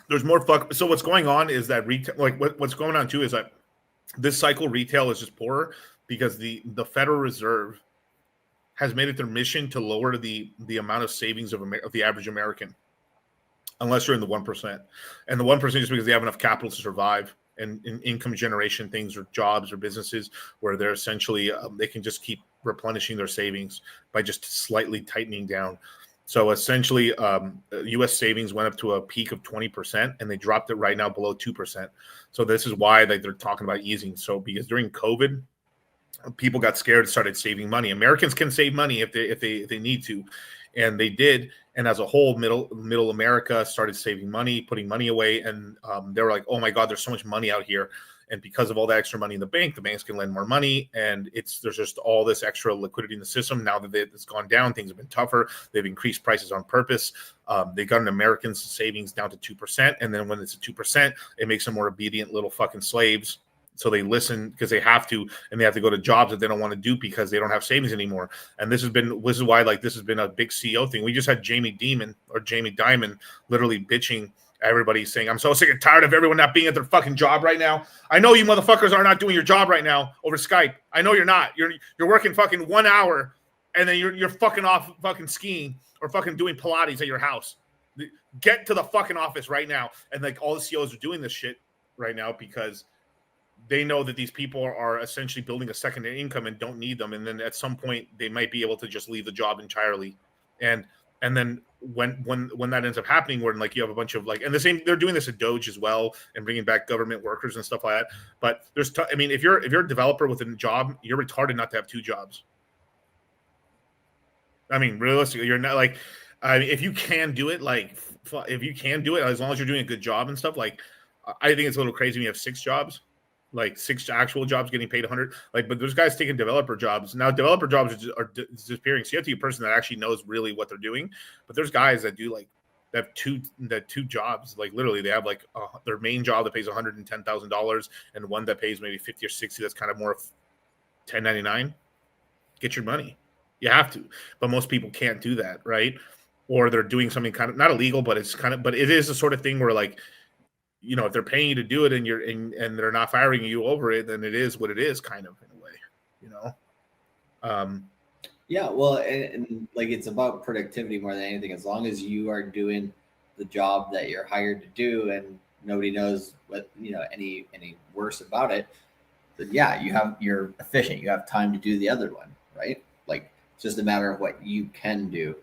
There's more fuck. So what's going on is that retail, like what's going on too, is that this cycle retail is just poorer because the Federal Reserve has made it their mission to lower the amount of savings of the average American, unless you're in the 1%. And the 1% is because they have enough capital to survive and in income generation things or jobs or businesses where they're essentially they can just keep replenishing their savings by just slightly tightening down. So essentially, U.S. savings went up to a peak of 20%, and they dropped it right now below 2%. So this is why they're talking about easing. So because during COVID, people got scared and started saving money. Americans can save money if they need to, and they did. And as a whole, middle America started saving money, putting money away, and they were like, "Oh my God, there's so much money out here." And because of all that extra money in the banks can lend more money, and there's just all this extra liquidity in the system. Now that it's gone down, things have been tougher. They've increased prices on purpose. They got an American's savings down to 2%, and then when it's at 2%, it makes them more obedient little fucking slaves. So they listen because they have to, and they have to go to jobs that they don't want to do because they don't have savings anymore. And this is why this has been a big CEO thing. We just had Jamie Dimon literally bitching. Everybody's saying, "I'm so sick and tired of everyone not being at their fucking job right now. I know you motherfuckers are not doing your job right now over Skype. I know you're not. You're working fucking 1 hour, and then you're fucking off fucking skiing or fucking doing Pilates at your house. Get to the fucking office right now." And like all the CEOs are doing this shit right now because they know that these people are essentially building a secondary income and don't need them. And then at some point they might be able to just leave the job entirely. And then when that ends up happening, where like you have a bunch of like, and the same, they're doing this at Doge as well and bringing back government workers and stuff like that. But I mean, if you're a developer with a job, you're retarded not to have two jobs. I mean, realistically, you're not like, if you can do it, as long as you're doing a good job and stuff, like, I think it's a little crazy when you have six jobs, like six actual jobs getting paid 100. Like, but there's guys taking developer jobs now. Developer jobs are disappearing. So you have to be a person that actually knows really what they're doing. But there's guys that do they have two jobs. Like literally, they have like their main job that pays $110,000 and one that pays maybe 50 or 60. That's kind of more 1099. Get your money. You have to, but most people can't do that, right? Or they're doing something kind of not illegal, but it is the sort of thing where like, if they're paying you to do it and they're not firing you over it, then it is what it is, kind of, in a way, Yeah, well, and like it's about productivity more than anything. As long as you are doing the job that you're hired to do, and nobody knows what any worse about it, then yeah, you're efficient. You have time to do the other one, right? Like it's just a matter of what you can do.